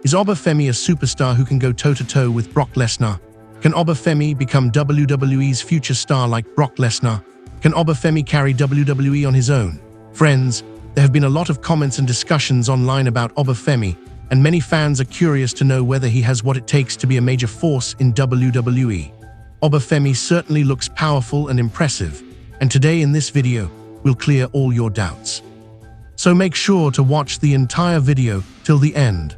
Is Oba Femi a superstar who can go toe-to-toe with Brock Lesnar? Can Oba Femi become WWE's future star like Brock Lesnar? Can Oba Femi carry WWE on his own? Friends, there have been a lot of comments and discussions online about Oba Femi, and many fans are curious to know whether he has what it takes to be a major force in WWE. Oba Femi certainly looks powerful and impressive, and today in this video, we'll clear all your doubts. So make sure to watch the entire video till the end.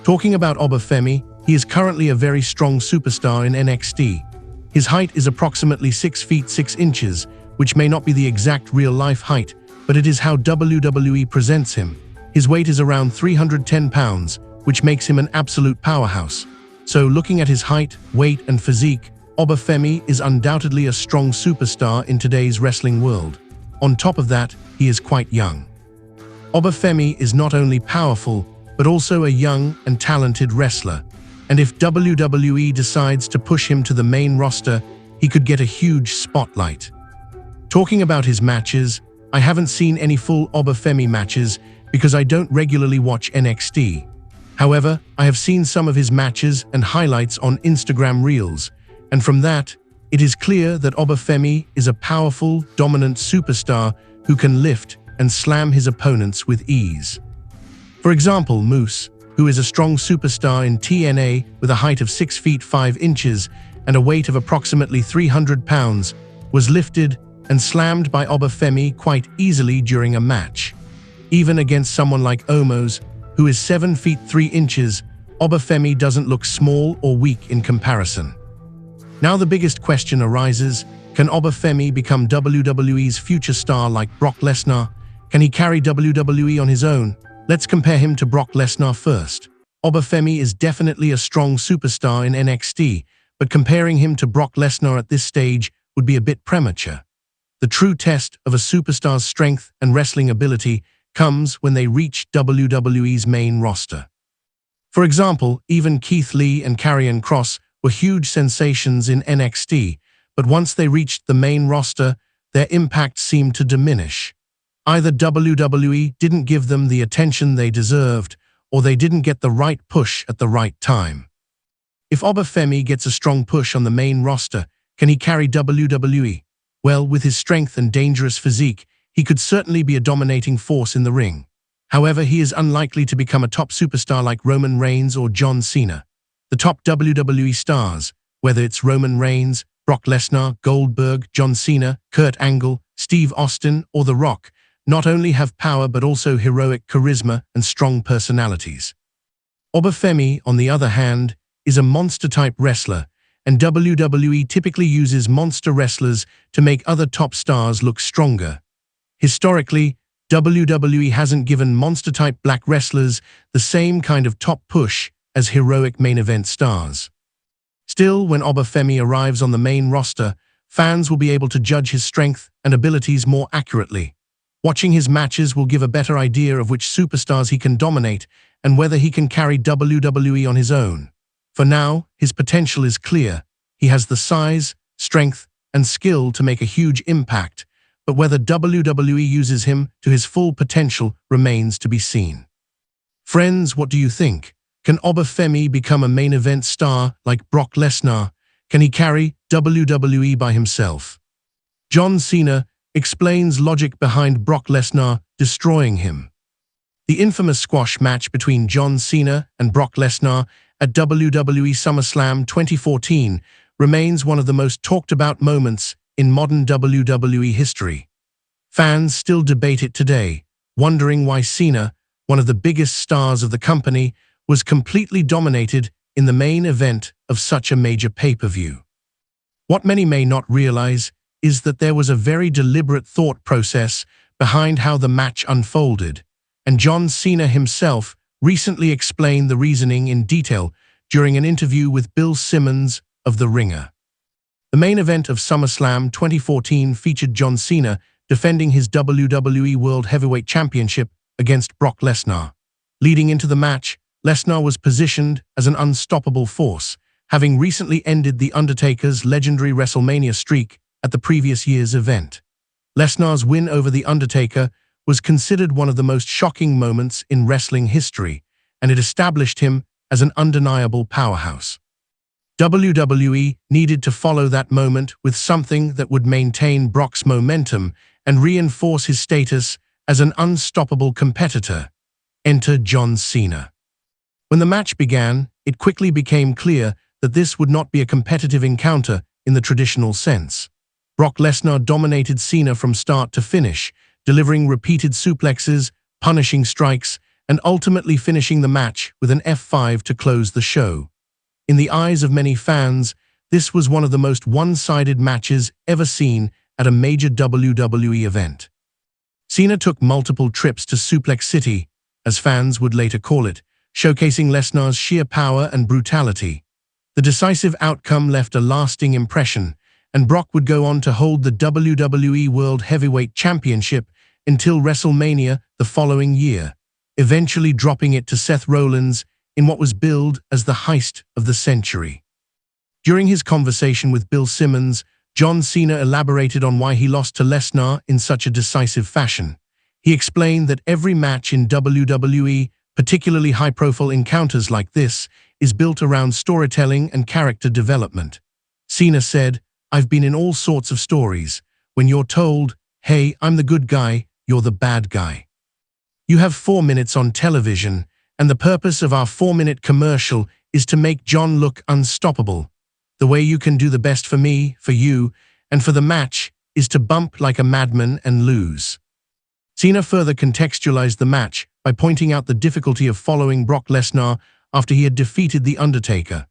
Talking about Oba Femi, he is currently a very strong superstar in NXT. His height is approximately 6 feet 6 inches, which may not be the exact real-life height, but it is how WWE presents him. His weight is around 310 pounds, which makes him an absolute powerhouse. So looking at his height, weight, and physique, Oba Femi is undoubtedly a strong superstar in today's wrestling world. On top of that, he is quite young. Oba Femi is not only powerful, but also a young and talented wrestler. And if WWE decides to push him to the main roster, he could get a huge spotlight. Talking about his matches, I haven't seen any full Oba Femi matches because I don't regularly watch NXT. However, I have seen some of his matches and highlights on Instagram Reels, and from that, it is clear that Oba Femi is a powerful, dominant superstar who can lift and slam his opponents with ease. For example, Moose, who is a strong superstar in TNA with a height of 6 feet 5 inches and a weight of approximately 300 pounds, was lifted and slammed by Oba Femi quite easily during a match. Even against someone like Omos, who is 7 feet 3 inches, Oba Femi doesn't look small or weak in comparison. Now the biggest question arises, can Oba Femi become WWE's future star like Brock Lesnar? Can he carry WWE on his own? Let's compare him to Brock Lesnar first. Oba Femi is definitely a strong superstar in NXT, but comparing him to Brock Lesnar at this stage would be a bit premature. The true test of a superstar's strength and wrestling ability comes when they reach WWE's main roster. For example, even Keith Lee and Karrion Kross were huge sensations in NXT, but once they reached the main roster, their impact seemed to diminish. Either WWE didn't give them the attention they deserved, or they didn't get the right push at the right time. If Oba Femi gets a strong push on the main roster, can he carry WWE? Well, with his strength and dangerous physique, he could certainly be a dominating force in the ring. However, he is unlikely to become a top superstar like Roman Reigns or John Cena. The top WWE stars, whether it's Roman Reigns, Brock Lesnar, Goldberg, John Cena, Kurt Angle, Steve Austin, or The Rock, not only have power but also heroic charisma and strong personalities. Oba Femi, on the other hand, is a monster-type wrestler, and WWE typically uses monster wrestlers to make other top stars look stronger. Historically, WWE hasn't given monster-type black wrestlers the same kind of top push as heroic main event stars. Still, when Oba Femi arrives on the main roster, fans will be able to judge his strength and abilities more accurately. Watching his matches will give a better idea of which superstars he can dominate and whether he can carry WWE on his own. For now, his potential is clear. He has the size, strength, and skill to make a huge impact, but whether WWE uses him to his full potential remains to be seen. Friends, what do you think? Can Oba Femi become a main event star like Brock Lesnar? Can he carry WWE by himself? John Cena explains logic behind Brock Lesnar destroying him. The infamous squash match between John Cena and Brock Lesnar at WWE SummerSlam 2014 remains one of the most talked about moments in modern WWE history. Fans still debate it today, wondering why Cena, one of the biggest stars of the company, was completely dominated in the main event of such a major pay-per-view. What many may not realize is that there was a very deliberate thought process behind how the match unfolded, and John Cena himself recently explained the reasoning in detail during an interview with Bill Simmons of The Ringer. The main event of SummerSlam 2014 featured John Cena defending his WWE World Heavyweight Championship against Brock Lesnar. Leading into the match, Lesnar was positioned as an unstoppable force, having recently ended The Undertaker's legendary WrestleMania streak at the previous year's event. Lesnar's win over The Undertaker was considered one of the most shocking moments in wrestling history, and it established him as an undeniable powerhouse. WWE needed to follow that moment with something that would maintain Brock's momentum and reinforce his status as an unstoppable competitor. Enter John Cena. When the match began, it quickly became clear that this would not be a competitive encounter in the traditional sense. Brock Lesnar dominated Cena from start to finish, delivering repeated suplexes, punishing strikes, and ultimately finishing the match with an F5 to close the show. In the eyes of many fans, this was one of the most one-sided matches ever seen at a major WWE event. Cena took multiple trips to Suplex City, as fans would later call it, showcasing Lesnar's sheer power and brutality. The decisive outcome left a lasting impression, and Brock would go on to hold the WWE World Heavyweight Championship until WrestleMania the following year, eventually dropping it to Seth Rollins in what was billed as the heist of the century. During his conversation with Bill Simmons, John Cena elaborated on why he lost to Lesnar in such a decisive fashion. He explained that every match in WWE, particularly high-profile encounters like this, is built around storytelling and character development. Cena said, "I've been in all sorts of stories. When you're told, 'Hey, I'm the good guy, you're the bad guy.' You have 4 minutes on television, and the purpose of our 4-minute commercial is to make John look unstoppable. The way you can do the best for me, for you, and for the match is to bump like a madman and lose." Cena further contextualized the match by pointing out the difficulty of following Brock Lesnar after he had defeated The Undertaker.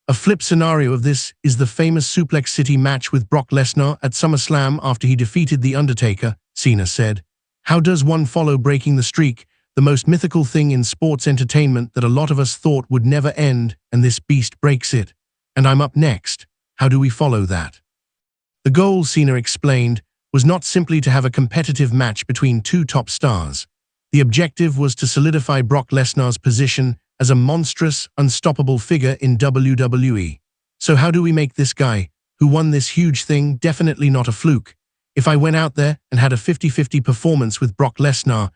A flip scenario of this is the famous Suplex City match with Brock Lesnar at SummerSlam after he defeated The Undertaker. Cena said, "How does one follow breaking the streak, the most mythical thing in sports entertainment that a lot of us thought would never end, and this beast breaks it? And I'm up next. How do we follow that?" The goal, Cena explained, was not simply to have a competitive match between two top stars. The objective was to solidify Brock Lesnar's position as a monstrous, unstoppable figure in WWE. So how do we make this guy, who won this huge thing, definitely not a fluke? If I went out there and had a 50-50 performance with Brock Lesnar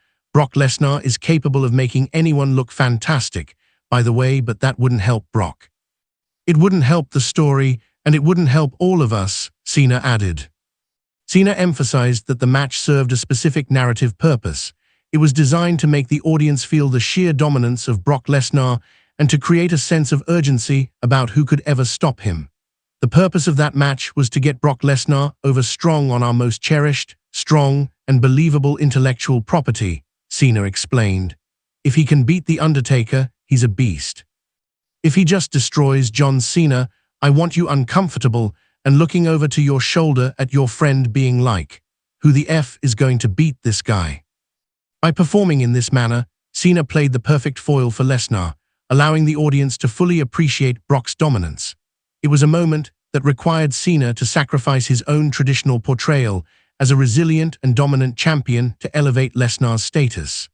is capable of making anyone look fantastic, by the way, but that wouldn't help Brock. It wouldn't help the story, and it wouldn't help all of us, Cena added. Cena emphasized that the match served a specific narrative purpose. It was designed to make the audience feel the sheer dominance of Brock Lesnar and to create a sense of urgency about who could ever stop him. The purpose of that match was to get Brock Lesnar over strong on our most cherished, strong, and believable intellectual property, Cena explained. If he can beat The Undertaker, he's a beast. If he just destroys John Cena, I want you uncomfortable and looking over to your shoulder at your friend being like, who the F is going to beat this guy? By performing in this manner, Cena played the perfect foil for Lesnar, allowing the audience to fully appreciate Brock's dominance. It was a moment that required Cena to sacrifice his own traditional portrayal as a resilient and dominant champion to elevate Lesnar's status.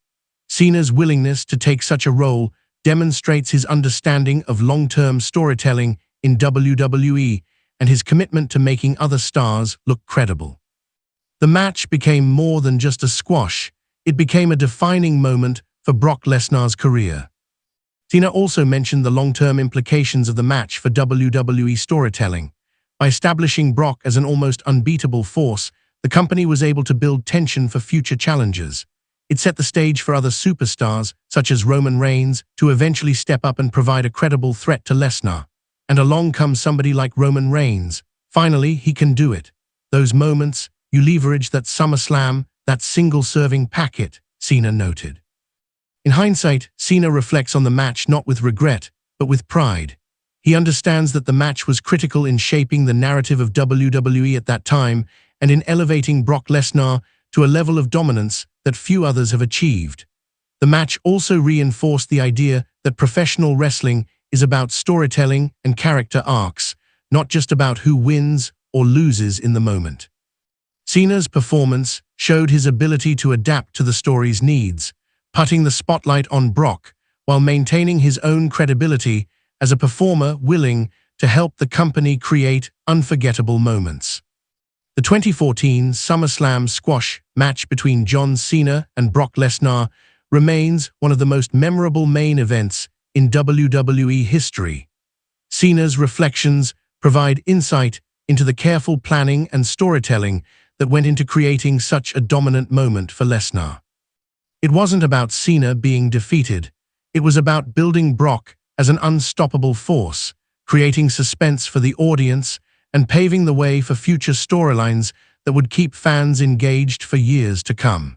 Cena's willingness to take such a role demonstrates his understanding of long-term storytelling in WWE and his commitment to making other stars look credible. The match became more than just a squash. It became a defining moment for Brock Lesnar's career. Cena also mentioned the long-term implications of the match for WWE storytelling. By establishing Brock as an almost unbeatable force, the company was able to build tension for future challenges. It set the stage for other superstars, such as Roman Reigns, to eventually step up and provide a credible threat to Lesnar. And along comes somebody like Roman Reigns. Finally, he can do it. Those moments, you leverage that SummerSlam, that single-serving packet, Cena noted. In hindsight, Cena reflects on the match not with regret, but with pride. He understands that the match was critical in shaping the narrative of WWE at that time and in elevating Brock Lesnar to a level of dominance that few others have achieved. The match also reinforced the idea that professional wrestling is about storytelling and character arcs, not just about who wins or loses in the moment. Cena's performance showed his ability to adapt to the story's needs, putting the spotlight on Brock while maintaining his own credibility as a performer willing to help the company create unforgettable moments. The 2014 SummerSlam squash match between John Cena and Brock Lesnar remains one of the most memorable main events in WWE history. Cena's reflections provide insight into the careful planning and storytelling that went into creating such a dominant moment for Lesnar. It wasn't about Cena being defeated. It was about building Brock as an unstoppable force, creating suspense for the audience and paving the way for future storylines that would keep fans engaged for years to come.